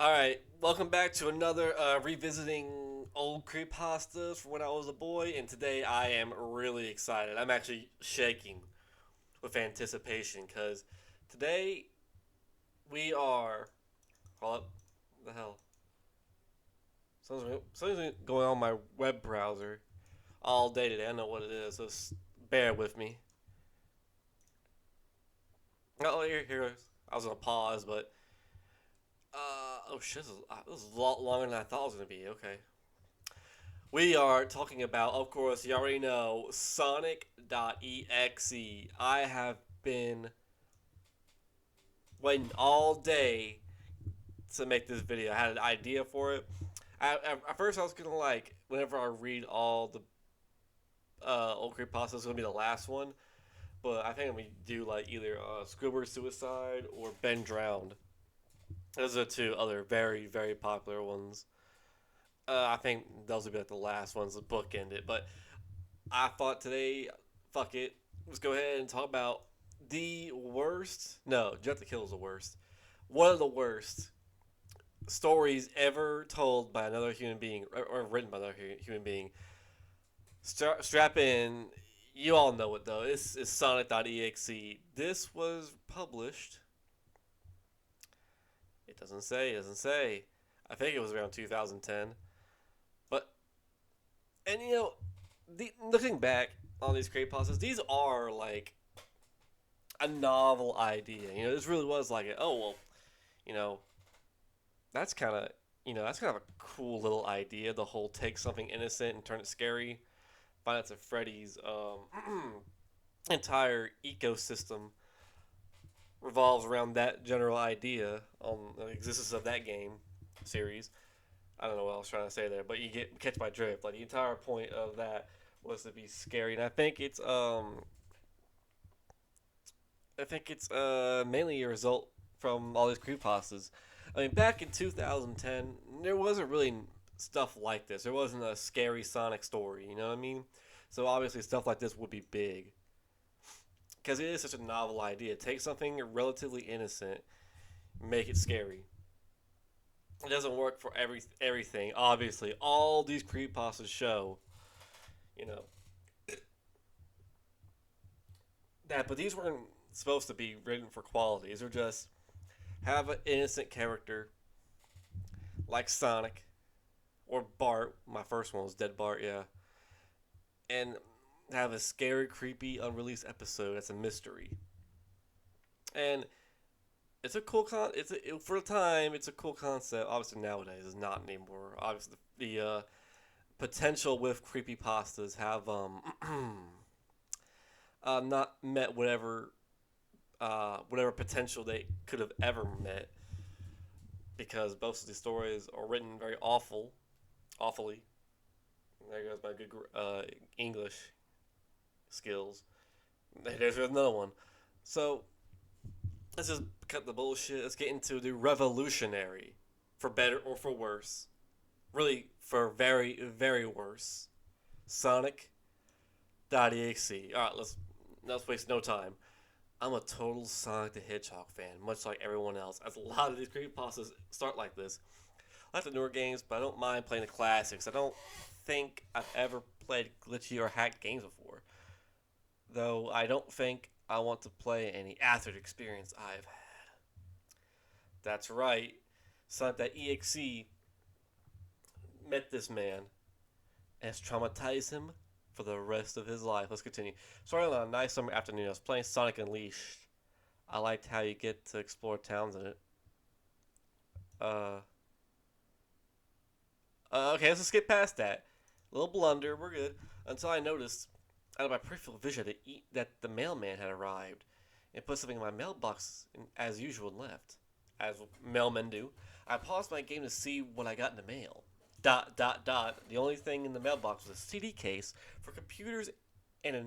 Alright, welcome back to another revisiting old creepypastas from when I was a boy, and today I am really excited. I'm actually shaking with anticipation because today we are. Hold up. What the hell? Something's going on my web browser all day today. I don't know what it is, so bear with me. Oh, here it is. I was gonna pause, but. Oh shit, this is a lot longer than I thought it was gonna be. Okay. We are talking about, of course, you already know, Sonic.exe. I have been waiting all day to make this video. I had an idea for it. At first, I was gonna whenever I read all the old creepypastas, it's gonna be the last one. But I think I'm gonna do like either Squidward Suicide or Ben Drowned. Those are two other very, very popular ones. I think those would be like the last ones to bookend it. But I thought today, fuck it, let's go ahead and talk about the worst. No, Jet the Kill is the worst. One of the worst stories ever told by another human being, or written by another human being. Strap in. You all know it though. This is Sonic.exe. This was published. It doesn't say. It doesn't say. I think it was around 2010. But and looking back on these creepypastas, these are like a novel idea. This really was like, oh well, you know, that's kind of that's kind of a cool little idea. The whole take something innocent and turn it scary. Find out that Freddy's entire ecosystem revolves around that general idea on the existence of that game series. I don't know what I was trying to say there, but you catch my drift. Like the entire point of that was to be scary, and I think it's mainly a result from all these creepypastas. I mean, back in 2010, there wasn't really stuff like this. There wasn't a scary Sonic story. You know what I mean? So obviously, stuff like this would be big because it is such a novel idea. Take something relatively innocent, make it scary. It doesn't work for everything. Obviously, all these creepypastas show, you know, that. But these weren't supposed to be written for quality. These are just have an innocent character like Sonic or Bart. My first one was Dead Bart, yeah, and have a scary, creepy, unreleased episode that's a mystery. And it's a cool for the time. It's a cool concept. Obviously nowadays it's not anymore. Obviously the potential with creepy pastas have not met whatever potential they could have ever met because most of these stories are written very awfully. There goes my good English skills. There's another one. So let's just cut the bullshit. Let's get into the revolutionary, for better or for worse. Really, for very, very worse. Sonic.exe. Alright, let's waste no time. I'm a total Sonic the Hedgehog fan, much like everyone else, as a lot of these creepypastas start like this. I like the newer games, but I don't mind playing the classics. I don't think I've ever played glitchy or hacked games before, though I don't think I want to play any after the experience I've had. That's right, Sonic.exe met this man and has traumatized him for the rest of his life. Let's continue. Starting on a nice summer afternoon, I was playing Sonic Unleashed. I liked how you get to explore towns in it. Uh, okay, let's skip past that. A little blunder, we're good. Until I noticed, out of my peripheral vision, that the mailman had arrived and put something in my mailbox as usual and left. As mailmen do. I paused my game to see what I got in the mail. Dot, dot, dot. The only thing in the mailbox was a CD case for computers and a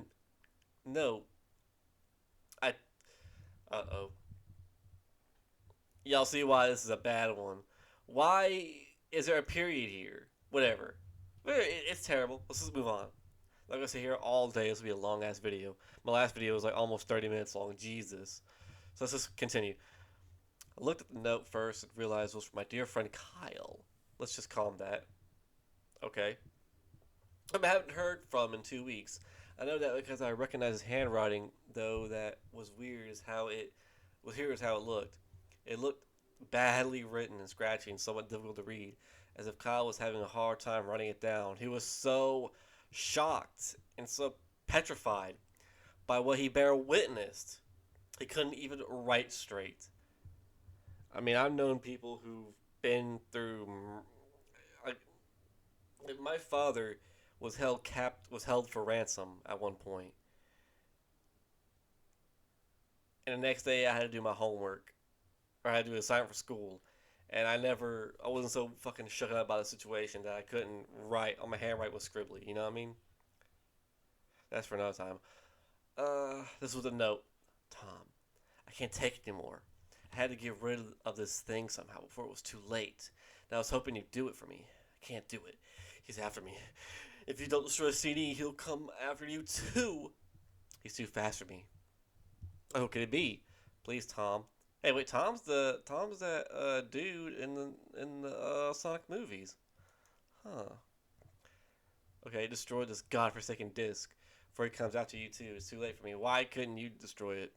note. I. Uh oh. Y'all see why this is a bad one. Why is there a period here? Whatever. It's terrible. Let's just move on. I'm not gonna sit here all day. This will be a long ass video. My last video was like almost 30 minutes long. Jesus. So let's just continue. I looked at the note first and realized it was from my dear friend Kyle. Let's just call him that. Okay. I haven't heard from him in 2 weeks. I know that because I recognize his handwriting, though that was weird as how it was here is how it looked. It looked badly written and scratchy and somewhat difficult to read, as if Kyle was having a hard time writing it down. He was so shocked and so petrified by what he bare witnessed. He couldn't even write straight. I mean, I've known people who've been through. Like, my father was held for ransom at one point, and the next day I had to do my homework or I had to do an assignment for school, and I wasn't so fucking shook up by the situation that I couldn't write. On my handwriting was scribbly. You know what I mean? That's for another time. This was a note. Tom, I can't take it anymore. I had to get rid of this thing somehow before it was too late. And I was hoping you'd do it for me. I can't do it. He's after me. If you don't destroy the CD, he'll come after you too. He's too fast for me. Oh, could it be? Please, Tom. Hey, wait, Tom's that dude in the Sonic movies. Huh. Okay, destroy this godforsaken disc before he comes after you too. It's too late for me. Why couldn't you destroy it?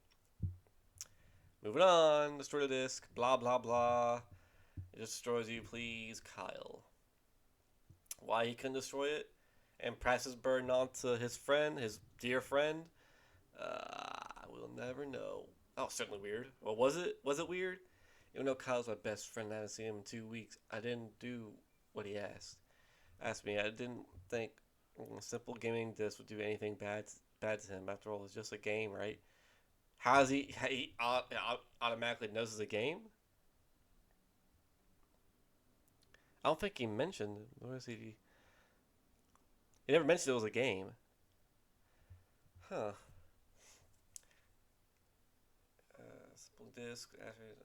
Moving on. Destroy the disc. Blah blah blah. It destroys you, please, Kyle. Why he couldn't destroy it and pass his burden on to his friend, his dear friend? We'll never know. Oh, certainly weird. Well, was it? Was it weird? Even though Kyle's my best friend, I haven't seen him in 2 weeks. I didn't do what he asked me. I didn't think a simple gaming disc would do anything bad to him. After all, it's just a game, right? He automatically knows it's a game? I don't think he mentioned. What is he? He never mentioned it was a game. Huh. Simple disc.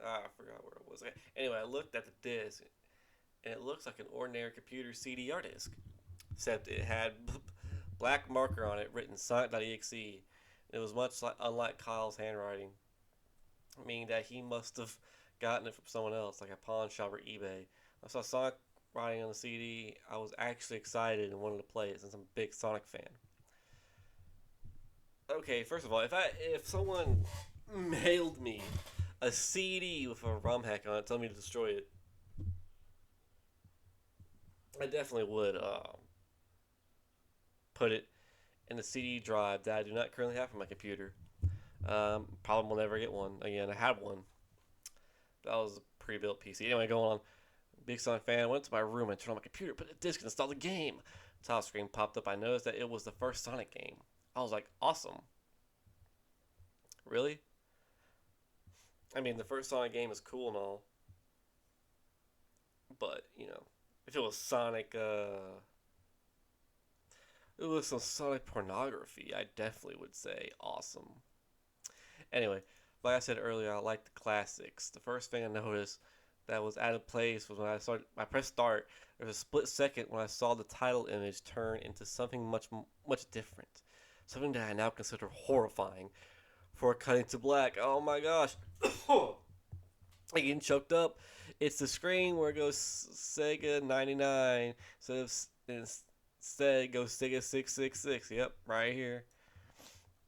I forgot where it was. Okay. Anyway, I looked at the disc, and it looks like an ordinary computer CDR disc, except it had black marker on it written Sonic.exe. It was much unlike Kyle's handwriting, meaning that he must have gotten it from someone else, like a pawn shop or eBay. I saw Sonic writing on the CD. I was actually excited and wanted to play it since I'm a big Sonic fan. Okay, first of all, if someone mailed me a CD with a ROM hack on it, telling me to destroy it, I definitely would put it in the CD drive that I do not currently have for my computer. Probably will never get one again. I had one. That was a pre-built PC. Anyway, going on. Big Sonic fan. Went to my room and turned on my computer, put a disc and installed the game. Title screen popped up. I noticed that it was the first Sonic game. I was like, awesome. Really? I mean, the first Sonic game is cool and all, but if it was it was some Sonic pornography, I definitely would say awesome. Anyway, like I said earlier, I like the classics. The first thing I noticed that was out of place was when I pressed start. There was a split second when I saw the title image turn into something much different, something that I now consider horrifying. Before cutting to black, oh my gosh, I'm getting choked up. It's the screen where it goes Sega 99 instead it goes Sega 666. Yep, right here.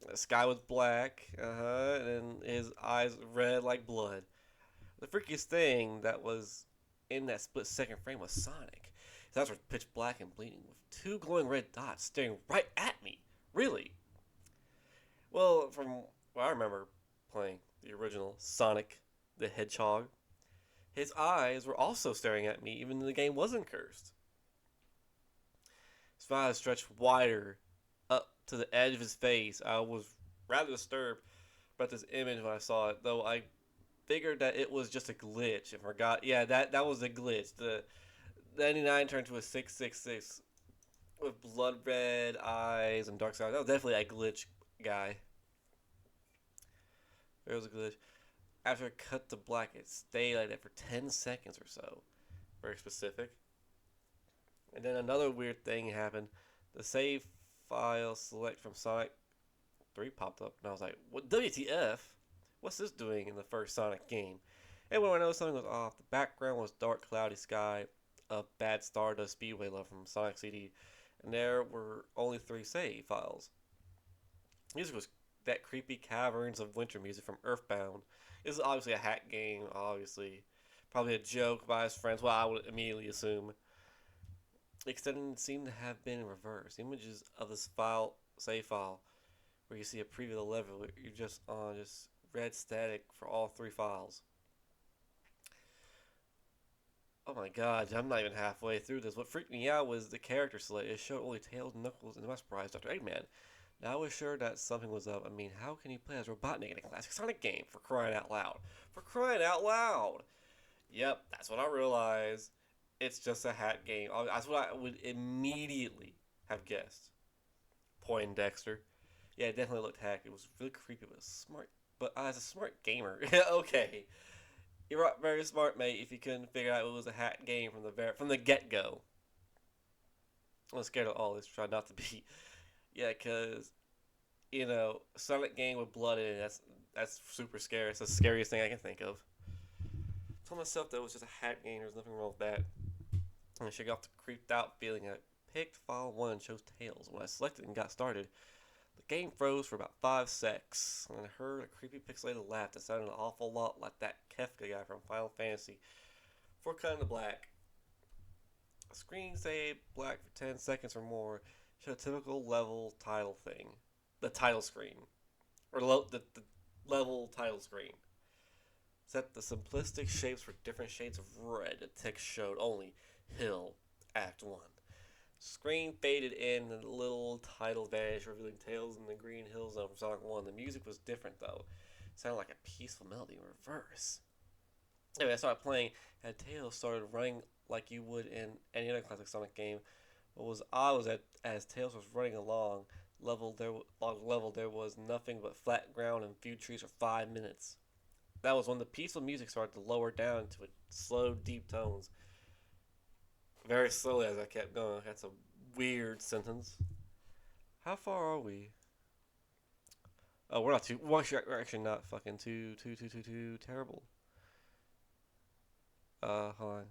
The sky was black, and his eyes red like blood. The freakiest thing that was in that split second frame was Sonic. His eyes were pitch black and bleeding, with two glowing red dots staring right at me. Really? Well, from what I remember playing the original Sonic the Hedgehog, his eyes were also staring at me, even though the game wasn't cursed. His eyes stretched wider up to the edge of his face. I was rather disturbed about this image when I saw it, though I figured that it was just a glitch and forgot. Yeah, that was a glitch. The 99 turned to a 666 with blood red eyes and dark eyes. That was definitely a glitch, guy. There was a glitch. After it cut to black, it stayed like that for 10 seconds or so. Very specific. And then another weird thing happened. The save file select from Sonic 3 popped up, and I was like, what WTF? What's this doing in the first Sonic game? And when I noticed something was off, the background was dark, cloudy sky, a bad Stardust Speedway level from Sonic CD, and there were only 3 save files. Music was that creepy caverns of winter music from Earthbound. This is obviously a hack game, obviously. Probably a joke by his friends, well, I would immediately assume. Extending seemed to have been in reverse. Images of this file, save file, where you see a preview of the level, you're just on just red static for all 3 files. Oh my god, I'm not even halfway through this. What freaked me out was the character select. It showed only Tails, Knuckles, and my surprise, Dr. Eggman. Now I was sure that something was up. I mean, how can you play as Robotnik in a classic Sonic game? For crying out loud. For crying out loud! Yep, that's what I realized. It's just a hat game. That's what I would immediately have guessed. Poindexter. Yeah, it definitely looked hacked. It was really creepy, but smart. But as a smart gamer, okay, you're very smart, mate. If you couldn't figure out it was a hack game from the get go, I was scared of all this. Try not to be. Yeah, because Sonic game with blood in it. That's super scary. It's the scariest thing I can think of. I told myself that it was just a hack game. There's nothing wrong with that. And I should get off the creeped out feeling. I picked file 1 and chose Tails. When I selected and got started, the game froze for about 5 secs, and I heard a creepy pixelated laugh that sounded an awful lot like that Kefka guy from Final Fantasy 4 Cut into Black. A screen stayed black for 10 seconds or more, showed a typical level title thing. The title screen. Or the level title screen. Set the simplistic shapes for different shades of red. The text showed only Hill, Act 1. Screen faded in and the little title vanished, revealing Tails in the green hill zone from Sonic 1. The music was different though. It sounded like a peaceful melody in reverse. Anyway, I started playing and Tails started running like you would in any other classic Sonic game. What was odd was that as Tails was running along level there was nothing but flat ground and few trees for 5 minutes. That was when the peaceful music started to lower down to slow, deep tones. Very slowly as I kept going. That's a weird sentence. How far are we? Oh, we're not too. We're actually not fucking too terrible. Hold on.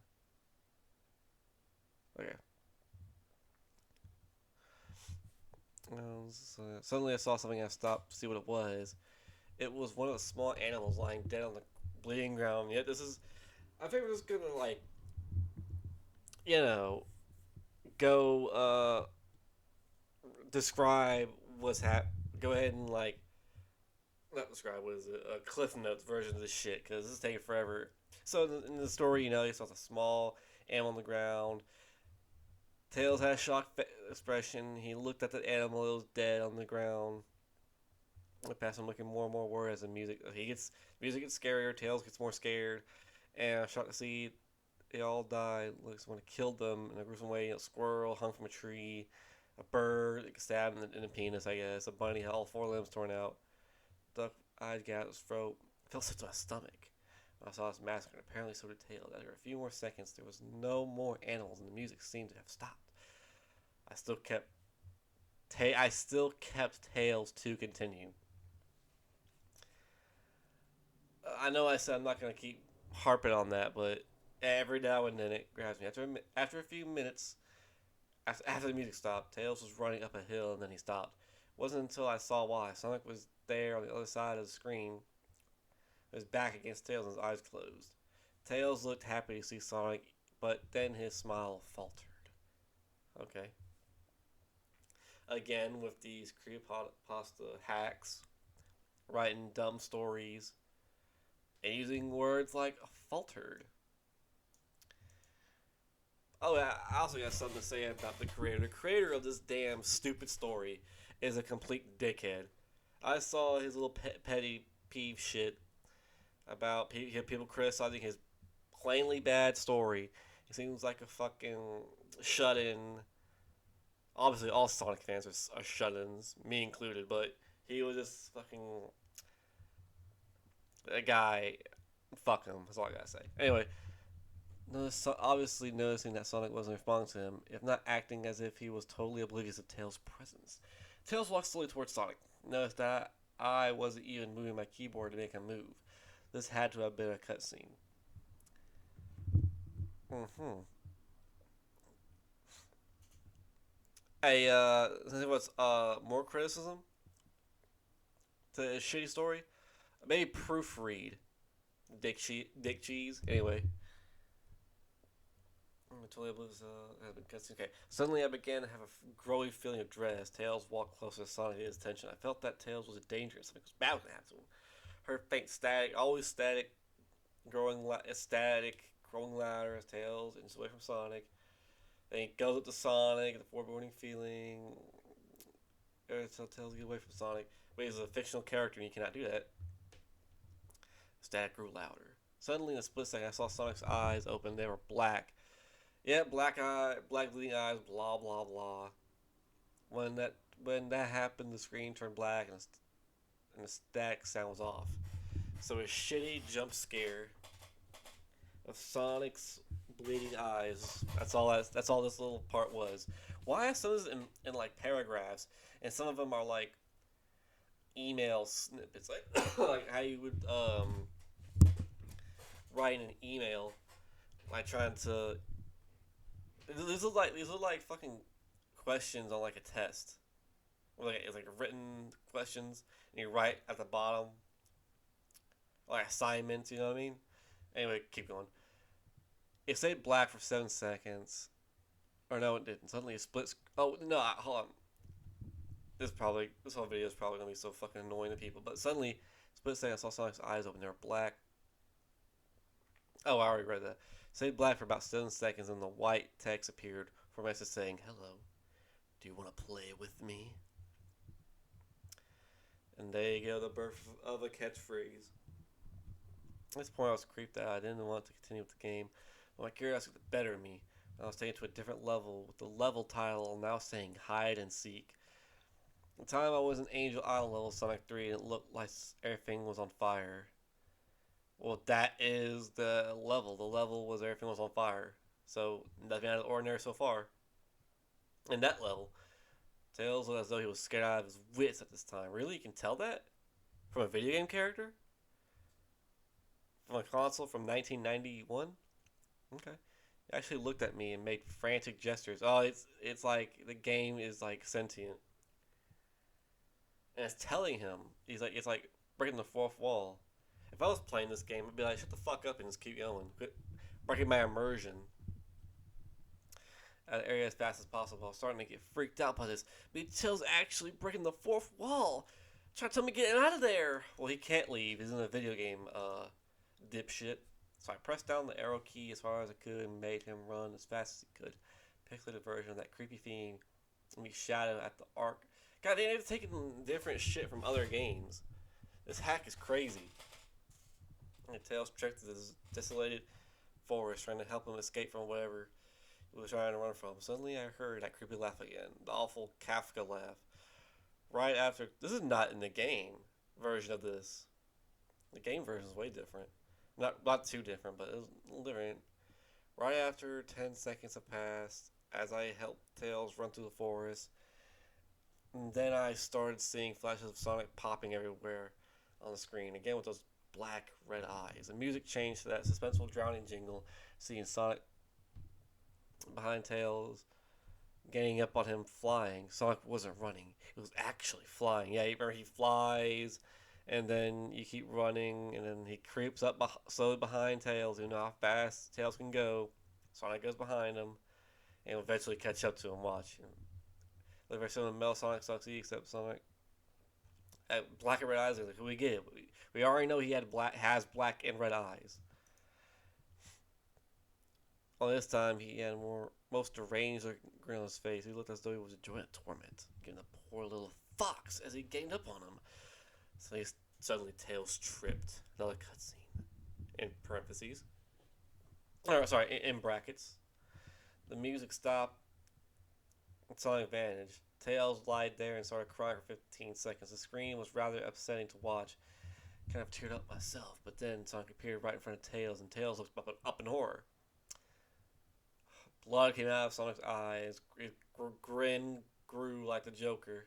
Okay. Suddenly I saw something. I stopped to see what it was. It was one of the small animals lying dead on the bleeding ground. Yet this is. I think we're just gonna you know, go describe what's Go ahead and not describe what is it? A Cliff Notes version of this shit because this is taking forever. So in the story, you saw a small animal on the ground. Tails had a shocked expression. He looked at the animal; it was dead on the ground. I pass him looking more and more worried as the music gets scarier. Tails gets more scared, and I'm shocked to see they all died. Looks when it killed them in a gruesome way. Squirrel hung from a tree, a bird stabbed in the penis, I guess. A bunny had all 4 limbs torn out. Duck eyes got his throat. Felt sick to my stomach. When I saw this massacre, and apparently so did Tails. After a few more seconds, there was no more animals, and the music seemed to have stopped. I still kept Tails to continue. I know I said I'm not gonna keep harping on that, but every now and then it grabs me. After a few minutes, after the music stopped, Tails was running up a hill and then he stopped. It wasn't until I saw why. Sonic was there on the other side of the screen. His back against Tails and his eyes closed. Tails looked happy to see Sonic, but then his smile faltered. Okay. Again, with these creepypasta hacks, writing dumb stories, and using words like faltered. Oh, yeah, I also got something to say about the creator. The creator of this damn stupid story is a complete dickhead. I saw his little petty peeve shit about people criticizing his plainly bad story. He seems like a fucking shut-in. Obviously, all Sonic fans are shut-ins, me included, but he was just fucking a guy. Fuck him, that's all I gotta say. Anyway, obviously noticing that Sonic wasn't responding to him, if not acting as if he was totally oblivious of Tails' presence. Tails walked slowly towards Sonic. Noticed that I wasn't even moving my keyboard to make a move. This had to have been a cutscene. Mm-hmm. What's more criticism to a shitty story? Maybe proofread Dick Cheese. Anyway, totally oblivious. Okay. Suddenly, I began to have a growing feeling of dread as Tails walked closer to Sonic to his attention. I felt that Tails was dangerous. Something was bad to happen to him. Her faint static, always static, static, growing louder as Tails inches away from Sonic. Then he goes up to Sonic, the foreboding feeling. So Tails get away from Sonic, but he's a fictional character and he cannot do that. Static grew louder. Suddenly, in a split second, I saw Sonic's eyes open. They were black. Yeah, black bleeding eyes. Blah blah blah. When that when that happened, the screen turned black and the static sound was off. So a shitty jump scare of Sonic's bleeding eyes. That's all this little part was. Why are some of this in like paragraphs, and some of them are like email snippets, like like how you would write an email, like trying to. These are like fucking questions on like a test, or like it's like written questions, and you write at the bottom, like assignments. You know what I mean? Anyway, keep going. It stayed black for 7 seconds. Or no, it didn't. Suddenly it splits. Oh no! Hold on. This whole video is probably gonna be so fucking annoying to people. But suddenly, split second, I saw Sonic's eyes open. They were black. Oh, I already read that. Stayed black for about 7 seconds, and the white text appeared for a message saying, "Hello, do you want to play with me?" And there you go, the birth of a catchphrase. At this point, I was creeped out. I didn't want to continue with the game. But my curiosity got the better of me. I was taken to a different level, with the level title now saying Hide and Seek. At the time, I was in Angel Island level Sonic 3, and it looked like everything was on fire. Well, that is the level. The level was everything was on fire. So, nothing out of the ordinary so far. In that level, Tails looked as though he was scared out of his wits at this time. Really? You can tell that? From a video game character? From a console from 1991? Okay. He actually looked at me and made frantic gestures. Oh, it's like the game is like sentient. And it's telling him. It's like breaking the fourth wall. If I was playing this game, I'd be like, shut the fuck up and just keep going. Quit breaking my immersion out of the area as fast as possible. I was starting to get freaked out by this. But Tails actually breaking the fourth wall. Trying to tell me to get out of there. Well, he can't leave. He's in a video game, dipshit. So I pressed down the arrow key as far as I could and made him run as fast as he could. Pixelated version of that creepy fiend and me shadow at the arc. God, they've taken different shit from other games. This hack is crazy. And Tails trekked to this desolated forest, trying to help him escape from whatever he was trying to run from. Suddenly, I heard that creepy laugh again, the awful Kafka laugh. Right after, this is not in the game version of this. The game version is way different. Not too different, but it was a little different. Right after 10 seconds have passed, as I helped Tails run through the forest, and then I started seeing flashes of Sonic popping everywhere on the screen, again with those black red eyes. The music changed to that suspenseful drowning jingle, seeing Sonic behind Tails, getting up on him, flying. Sonic wasn't running; he was actually flying. Yeah, you remember he flies, and then you keep running, and then he creeps up slowly behind Tails. You know how fast Tails can go. Sonic goes behind him, and will eventually catch up to him. Watch. Like very similar to Metal Sonic.exe, except Sonic black and red eyes. Like, who we get? We already know he has black and red eyes. Well, this time he had most deranged grin on his face. He looked as though he was enjoying a torment, getting the poor little fox as he gained up on him. So he suddenly Tails tripped. Another cutscene. In parentheses. Or sorry, in brackets. The music stopped. Sonic vanished. Tails lied there and started crying for 15 seconds. The screen was rather upsetting to watch. Kind of teared up myself, but then Sonic appeared right in front of Tails, and Tails looked up in horror. Blood came out of Sonic's eyes. His grin grew like the Joker,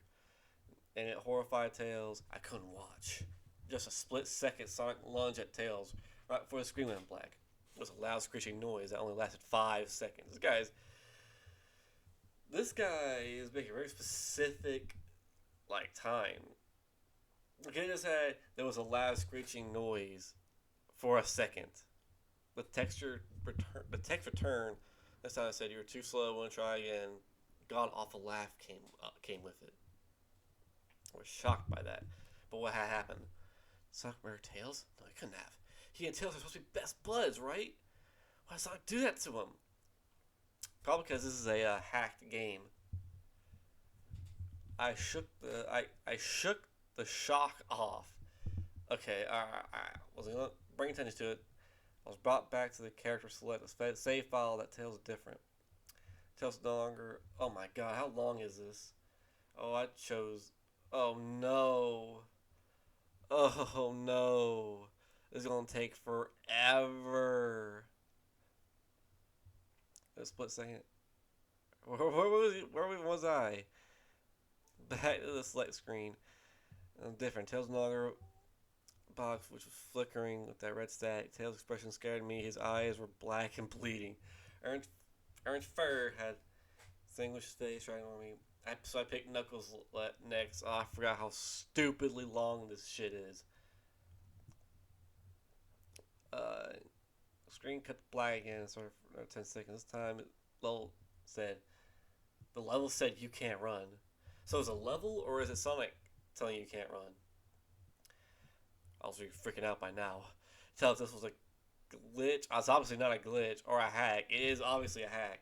and it horrified Tails. I couldn't watch. Just a split second, Sonic lunged at Tails right before the screen went black. It was a loud screeching noise that only lasted 5 seconds. This guy is making a very specific like time. Okay, just had there was a loud screeching noise for a second. The text return. That's how I said you were too slow. Want to try again? God awful laugh came with it. I was shocked by that. But what had happened? Sonic murdered Tails? No, he couldn't have. He and Tails are supposed to be best buds, right? Why did Sonic do that to him? Probably because this is a hacked game. I shook the shock off. Okay, alright. Was gonna bring attention to it. I was brought back to the character select. The save file that Tails is different. Tails no longer. Oh my god, how long is this? Oh, I chose. Oh no. Oh no. This is gonna take forever. A split second. Where was I? Back to the select screen. Different. Tails no longer box, which was flickering with that red static. Tails' expression scared me. His eyes were black and bleeding. Ern's fur had distinguished face right on me. So I picked Knuckles next. Oh, I forgot how stupidly long this shit is. Screen cut black again. Sorry for 10 seconds. This time, the level said you can't run. So is it a level or is it Sonic telling you can't run? I was freaking out by now. Tell if this was a glitch. It's obviously not a glitch or a hack. It is obviously a hack.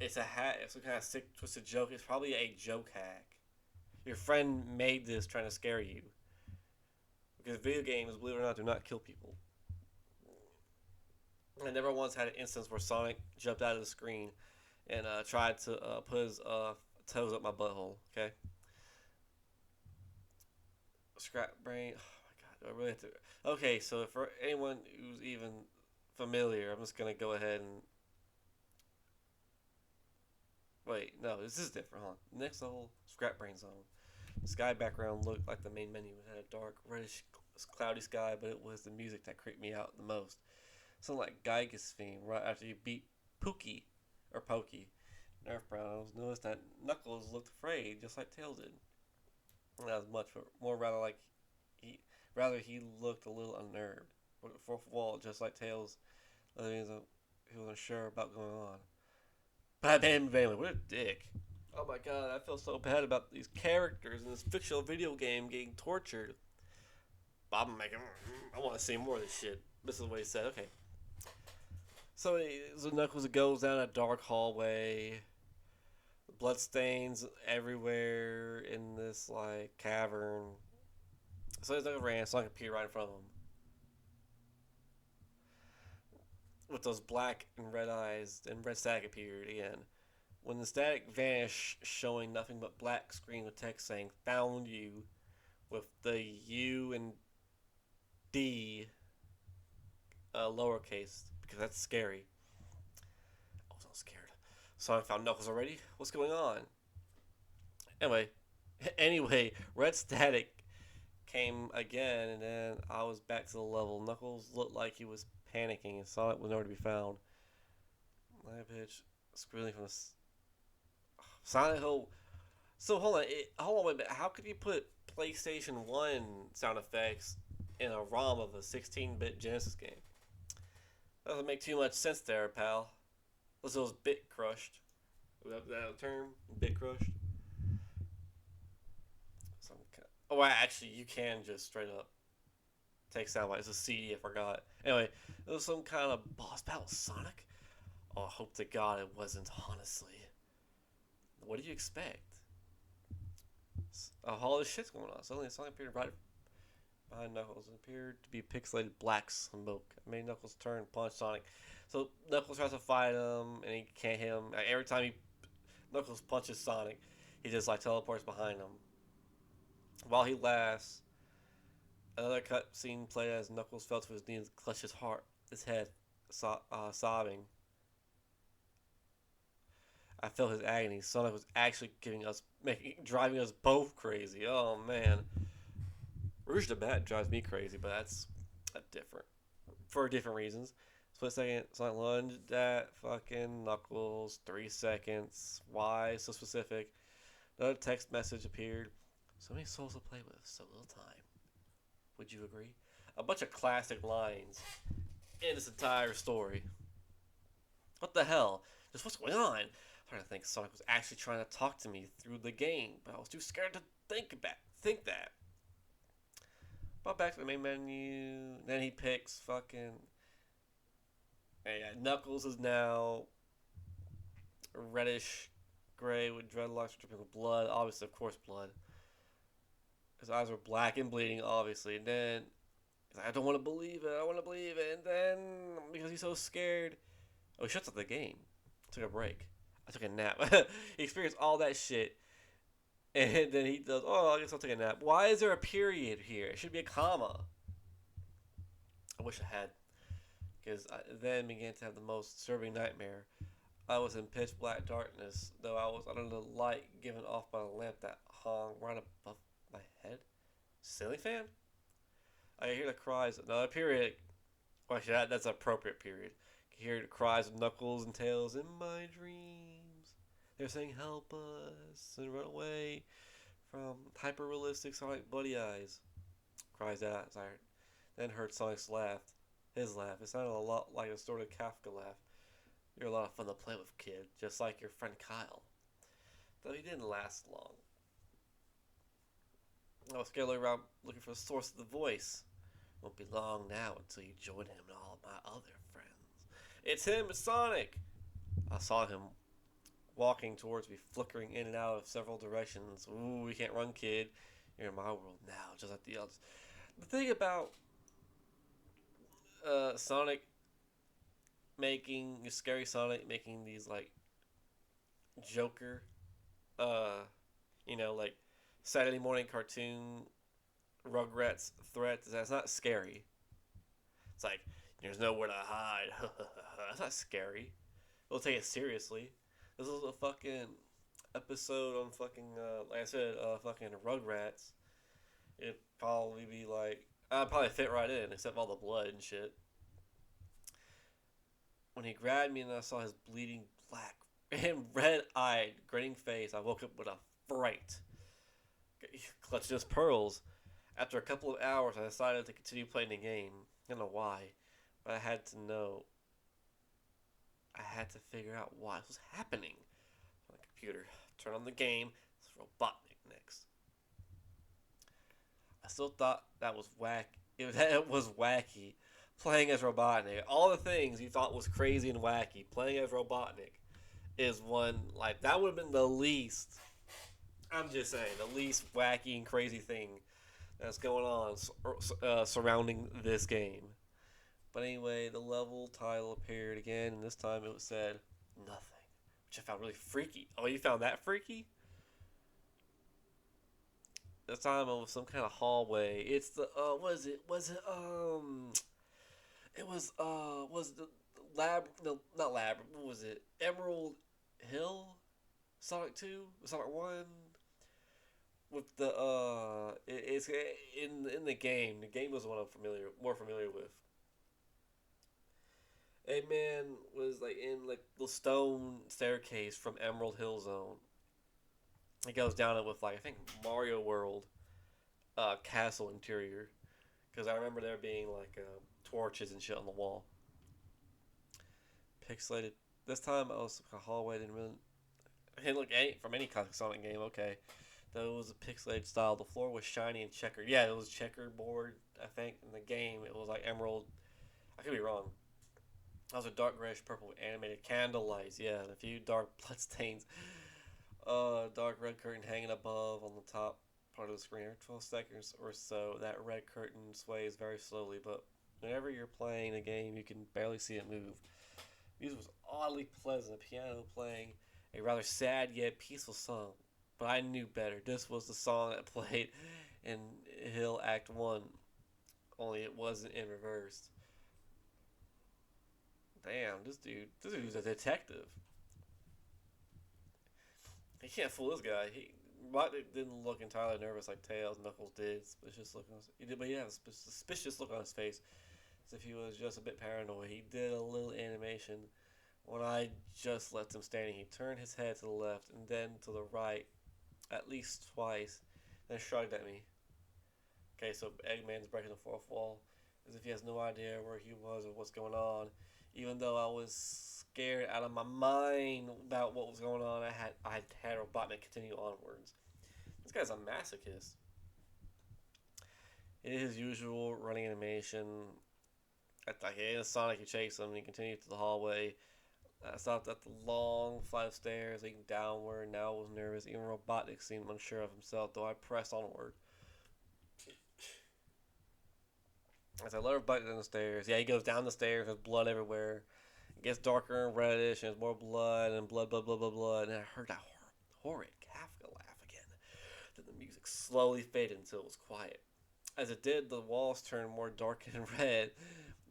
It's a hack. It's some kind of sick, twisted joke. It's probably a joke hack. Your friend made this trying to scare you. Because video games, believe it or not, do not kill people. I never once had an instance where Sonic jumped out of the screen and tried to put his toes up my butthole. Okay. Scrap brain. Oh my god, do I really have to? Okay, so for anyone who's even familiar, I'm just gonna go ahead and wait. No, this is different. Hold on. Next level, scrap brain zone. The sky background looked like the main menu. It had a dark, reddish, cloudy sky, but it was the music that creeped me out the most. Something like Geiger's theme right after you beat Pookie or Pokey. Nerf Brown noticed that Knuckles looked afraid, just like Tails did. Not as much, but more he looked a little unnerved. Fourth wall, just like Tails, he was unsure about going on. But man, what a dick! Oh my god, I feel so bad about these characters in this fictional video game getting tortured. Bob making. I want to see more of this shit. This is what he said. Okay. So Knuckles goes down a dark hallway. Bloodstains everywhere in this like cavern. So he's like ran, so I can appear right in front of him. With those black and red eyes, and red static appeared again. When the static vanished, showing nothing but black screen with text saying "Found you," with the U and D lowercase because that's scary. I was all scared. So I found Knuckles already. What's going on? Anyway, red static came again, and then I was back to the level. Knuckles looked like he was panicking, and Sonic was nowhere to be found. My bitch squealing from the Sonic Hill. So hold on, wait a minute. How could you put PlayStation 1 sound effects in a ROM of a 16-bit Genesis game? That doesn't make too much sense there, pal. Unless it was bit crushed. Is that a term? Bit crushed? Actually, you can just straight up take soundbite. It's a CD, I forgot. Anyway, it was some kind of boss battle with Sonic. Oh, I hope to God it wasn't, honestly. What do you expect? All this shit's going on. Suddenly, Sonic appeared right behind Knuckles. It appeared to be pixelated black smoke. It made Knuckles turn and punch Sonic. So Knuckles tries to fight him, and he can't hit him. Every time Knuckles punches Sonic, he just like teleports behind him. While he laughs, another cutscene played as Knuckles fell to his knees and clutched his head, sobbing. I felt his agony. Sonic was actually driving us both crazy. Oh man, Rouge the Bat drives me crazy, but that's different. for different reasons. Split second, Sonic lunged at fucking Knuckles. 3 seconds. Why so specific? Another text message appeared. So many souls to play with, so little time. Would you agree? A bunch of classic lines in this entire story. What the hell? Just what's going on? I'm trying to think Sonic was actually trying to talk to me through the game, but I was too scared to think that. Brought back to the main menu. Then he picks fucking. Yeah, Knuckles is now reddish gray with dreadlocks dripping with blood. Obviously, of course, blood. His eyes were black and bleeding, obviously. And then he's like, I don't want to believe it. I want to believe it. And then because he's so scared, he shuts off the game. Took a break. I took a nap. He experienced all that shit. And then he does, I guess I'll take a nap. Why is there a period here? It should be a comma. I wish I had. Because I then began to have the most disturbing nightmare. I was in pitch black darkness, though I was under the light given off by the lamp that hung right above my head. Ceiling fan? I hear the cries. Another period. Well, actually, that's an appropriate period. I hear the cries of Knuckles and Tails in my dreams. They're saying, help us, and run away from hyper-realistic Sonic Buddy Eyes. Cries out as I then heard Sonic's laugh. His laugh. It sounded a lot like a sort of Kafka laugh. You're a lot of fun to play with, kid. Just like your friend Kyle. Though he didn't last long. I was scared around looking for the source of the voice. Won't be long now until you join him and all of my other friends. It's him, it's Sonic! I saw him walking towards me, flickering in and out of several directions. Ooh, you can't run, kid. You're in my world now, just like the others. The thing about Sonic making scary Sonic making these like Joker, like Saturday morning cartoon Rugrats threats. That's not scary. It's like there's nowhere to hide. That's not scary. We'll take it seriously. This is a fucking episode on fucking like I said, fucking Rugrats. It'd probably be like I'd probably fit right in, except all the blood and shit. When he grabbed me and I saw his bleeding black and red-eyed, grinning face, I woke up with a fright. He clutched his pearls. After a couple of hours, I decided to continue playing the game. I don't know why, but I had to know. I had to figure out why this was happening. On the computer, turn on the game. It's Robotnik next. I still thought that was whack. It was wacky. Playing as Robotnik. All the things you thought was crazy and wacky. Playing as Robotnik is one, like, that would have been the least, I'm just saying, the least wacky and crazy thing that's going on surrounding this game. But anyway, the level title appeared again, and this time it said nothing, which I found really freaky. Oh, you found that freaky? This time it was some kind of hallway. It's the, was the lab, no, not lab, what was it? Emerald Hill? Sonic 2? Sonic 1? With the, it's in the game. The game was the one I'm more familiar with. A man was like in like the stone staircase from Emerald Hill Zone. It goes down it with like I think Mario World, castle interior, because I remember there being like torches and shit on the wall. Pixelated. This time I was like a hallway. Didn't look from any classic Sonic game. Okay, though it was a pixelated style. The floor was shiny and checkered. Yeah, it was checkerboard. I think in the game it was like emerald. I could be wrong. That was a dark grayish purple with animated candle lights. Yeah, and a few dark blood stains. Dark red curtain hanging above on the top part of the screen. Every 12 seconds or so, that red curtain sways very slowly, but whenever you're playing a game, you can barely see it move. Music was oddly pleasant, piano playing a rather sad yet peaceful song, but I knew better. This was the song that played in Hill Act 1, only it wasn't in reverse. Damn, this dude's a detective. You can't fool this guy. Robotnik didn't look entirely nervous like Tails, Knuckles did. Suspicious look on his, but he had a suspicious look on his face. as if he was just a bit paranoid. He did a little animation when I just left him standing. He turned his head to the left and then to the right at least twice, then shrugged at me. Okay, so Eggman's breaking the fourth wall as if he has no idea where he was or what's going on. Even though I was scared out of my mind about what was going on, I had Robotnik continue onwards. This guy's a masochist. It is his usual running animation. Like in Sonic, you chase him and he continues to the hallway. I stopped at the long flight of stairs, leading downward. Now I was nervous. Even Robotnik seemed unsure of himself, though I pressed onward. As I lowered Robotnik down the stairs, yeah, he goes down the stairs. There's blood everywhere. It gets darker and reddish, and there's more blood and blood, blood, blood, blood, blood. And I heard that horrid Kafka laugh again. Then the music slowly faded until it was quiet. As it did, the walls turned more dark and red,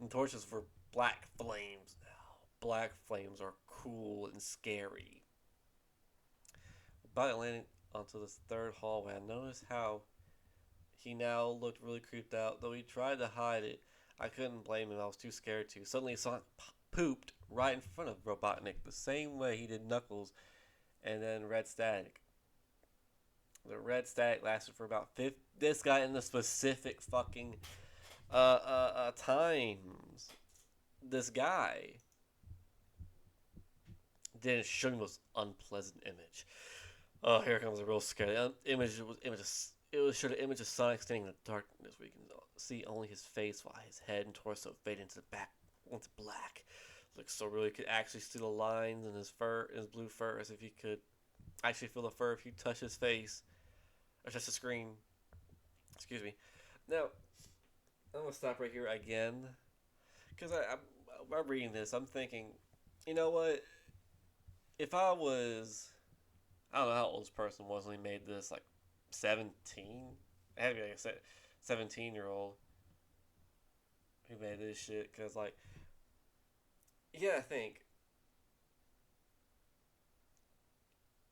and torches were black flames. Black flames are cool and scary. About landing onto this third hallway, I noticed how he now looked really creeped out. Though he tried to hide it, I couldn't blame him. I was too scared to. Suddenly, Sonic pooped right in front of Robotnik, the same way he did Knuckles, and then Red Static. The red static lasted for about 50. This guy in the specific fucking times. This guy didn't show me the most unpleasant image. Oh, here comes a real scary image. It was showed an image of Sonic standing in the darkness where you can see only his face while his head and torso fade into black. Looks so real. You could actually see the lines in his fur, in his blue fur, as if you could actually feel the fur if you touch his face. Or touch the screen. Excuse me. Now, I'm going to stop right here again. Because I'm reading this, I'm thinking, you know what? If I was, I don't know how old this person was when he made this, like 17? I had to be like a 17-year-old who made this shit. Because, like, yeah, I think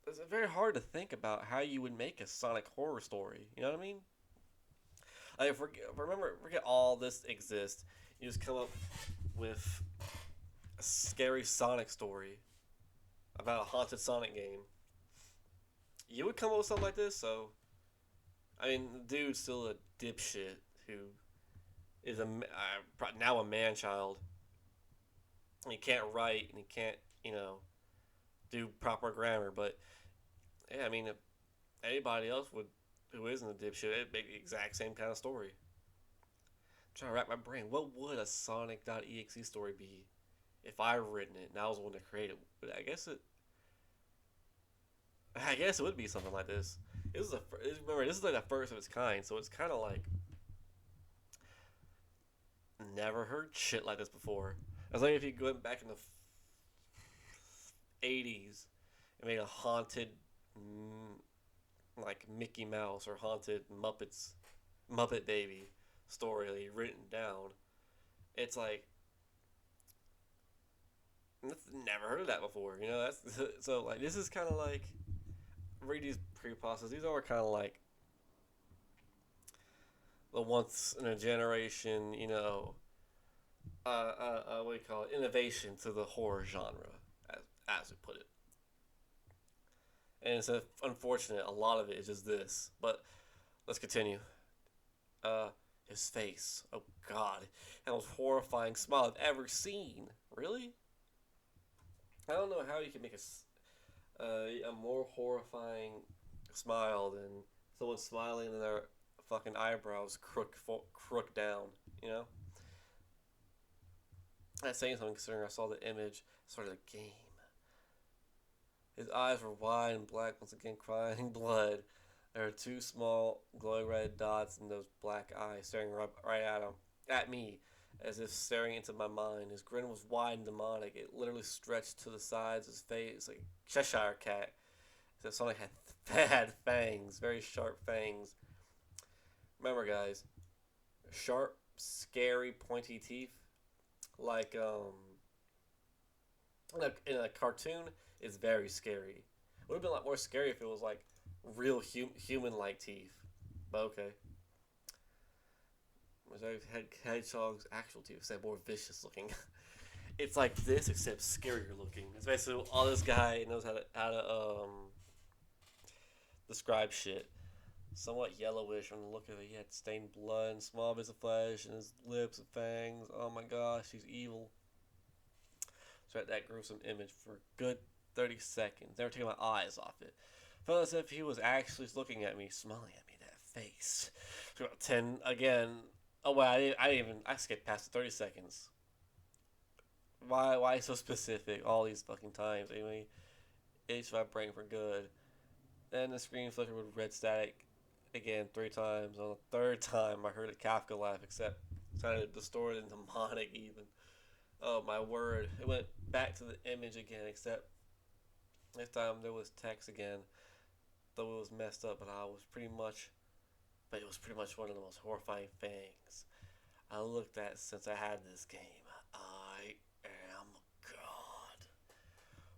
it's very hard to think about how you would make a Sonic horror story. You know what I mean? Like, forget all this exists. You just come up with a scary Sonic story about a haunted Sonic game. You would come up with something like this, so I mean, the dude's still a dipshit who is now a man child. He can't write and he can't, do proper grammar. But yeah, I mean, if anybody else who isn't a dipshit, it'd make the exact same kind of story. I'm trying to wrap my brain. What would a Sonic.exe story be if I written it and I was the one to create it? But I guess it would be something like this. Remember, this is like the first of its kind, so it's kind of like never heard shit like this before. It's like if you went back in the 80s and made a haunted, like Mickey Mouse or haunted Muppet Baby story like, written down. It's like never heard of that before. That's so like this is kind of like read these creepypastas. These are kind of like the once in a generation, what do you call it? Innovation to the horror genre, as we put it. And it's unfortunate. A lot of it is just this. But let's continue. His face. Oh God, that most horrifying smile I've ever seen. Really? I don't know how you can make a more horrifying smile than someone smiling and their fucking eyebrows crook down. That's saying something considering I saw the image sort of the game. His eyes were wide and black, once again crying blood. There are two small glowing red dots in those black eyes staring right at me, as if staring into my mind. His grin was wide and demonic. It literally stretched to the sides of his face like a Cheshire cat. Except Sonic had fangs, very sharp fangs. Remember, guys, sharp, scary, pointy teeth, like in a cartoon, is very scary. Would have been a lot more scary if it was like real human-like teeth. But okay. Hedgehog's actual teeth, except more vicious looking. It's like this, except scarier looking. It's basically all this guy knows how to describe shit. Somewhat yellowish from the look of it. He had stained blood and small bits of flesh, and his lips and fangs. Oh my gosh, he's evil. So at that gruesome image for a good 30 seconds. Never taking my eyes off it. Felt as if he was actually looking at me, smiling at me. That face. So 10 again. Oh wow, I skipped past the 30 seconds. Why so specific all these fucking times? Anyway, itched my brain for good. Then the screen flickered with red static again 3 times. On the third time, I heard a Kafka laugh, except sounded distorted and demonic even. Oh my word! It went back to the image again, except this time there was text again. Though it was messed up, but it was pretty much one of the most horrifying things I looked at since I had this game. I am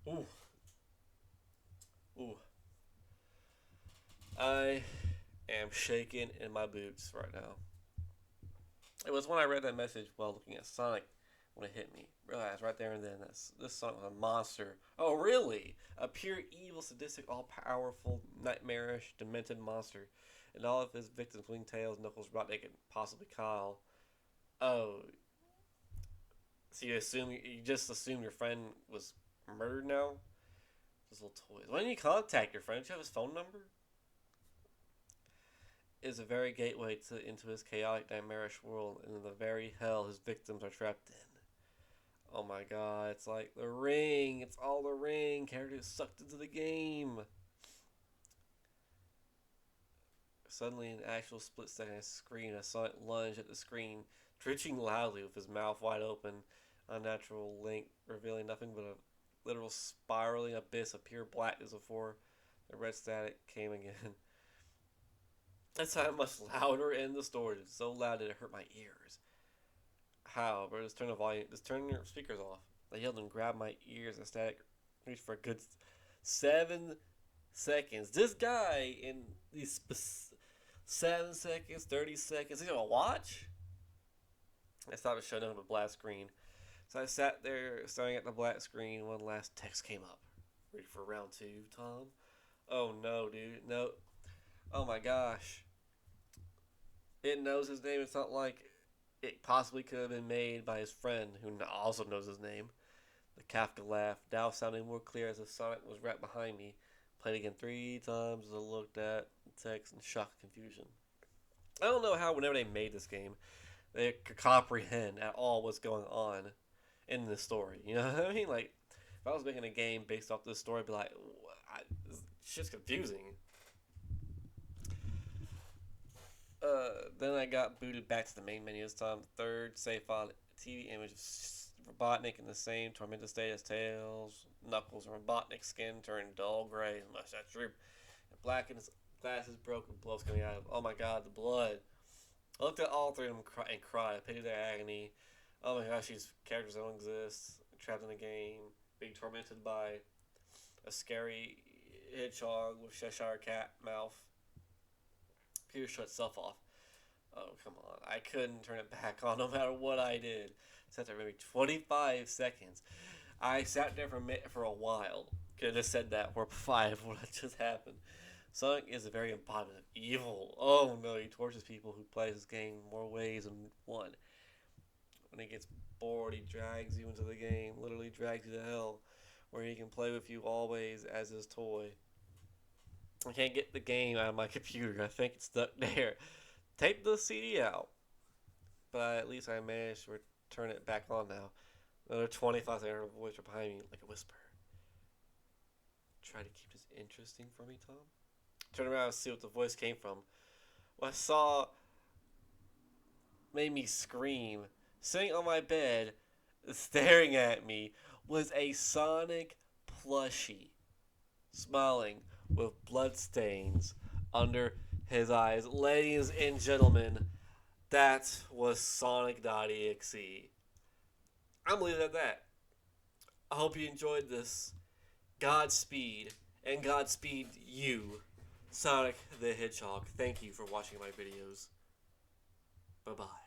God. Ooh. I am shaking in my boots right now. It was when I read that message while looking at Sonic when it hit me. Realized right there and then that this Sonic was a monster. Oh, really? A pure evil, sadistic, all-powerful, nightmarish, demented monster. And all of his victims, including Tails, Knuckles, Robotnik, and possibly Kyle. Oh, so you just assume your friend was murdered now? Those little toys. Why didn't you contact your friend? Did you have his phone number? Is a very gateway into his chaotic, nightmarish world and the very hell his victims are trapped in. Oh my god, it's like the Ring. It's all the Ring. Characters sucked into the game. Suddenly, an actual split second screen, a Sonic lunged at the screen, twitching loudly with his mouth wide open. Unnatural link, revealing nothing but a literal spiraling abyss of pure blackness before the red static came again. That sounded much louder in the storage. It's so loud that it hurt my ears. How? Bro, just turn the volume. Just turn your speakers off. I yelled and grabbed my ears and static reached for a good 7 seconds. This guy in these 7 seconds, 30 seconds. He's gonna watch? I stopped it showing up a black screen. So I sat there staring at the black screen. One last text came up. Ready for round 2, Tom? Oh no, dude. No. Oh my gosh. It knows his name. It's not like it possibly could have been made by his friend who also knows his name. The Kafka laugh, now sounding more clear as if Sonic was right behind me. Played again 3 times as I looked at the text in shock and confusion. I don't know how whenever they made this game, they could comprehend at all what's going on in this story. You know what I mean? Like, if I was making a game based off this story, I'd be like, this shit's confusing. Then I got booted back to the main menu this time. The third save file, TV image of Robotnik in the same tormented state as Tails. Knuckles and Robotnik's skin turned dull gray, his mustache drooped, and black and his glasses broke with blood coming out of him. Oh my god, the blood. I looked at all 3 of them and cried. I pitied their agony. Oh my gosh, these characters don't exist. Trapped in a game, being tormented by a scary hedgehog with Cheshire cat mouth. Computer shut itself off. Oh, come on. I couldn't turn it back on no matter what I did. Sat there maybe 25 seconds. I sat there for a while. Could have just said that for 5 what just happened. Sonic is a very embodiment of evil. Oh no, he tortures people who play this game more ways than one. When he gets bored, he drags you into the game. Literally drags you to hell. Where he can play with you always as his toy. I can't get the game out of my computer. I think it's stuck there. Take the CD out. But at least I managed to turn it back on now. Another 25 seconds of voice behind me like a whisper. Try to keep this interesting for me, Tom? Turn around and see what the voice came from. What I saw made me scream. Sitting on my bed, staring at me, was a Sonic plushie. Smiling with bloodstains under his eyes. Ladies and gentlemen, that was Sonic.exe. I'm leaving it at that. I hope you enjoyed this. Godspeed, and Godspeed you, Sonic the Hedgehog. Thank you for watching my videos. Bye-bye.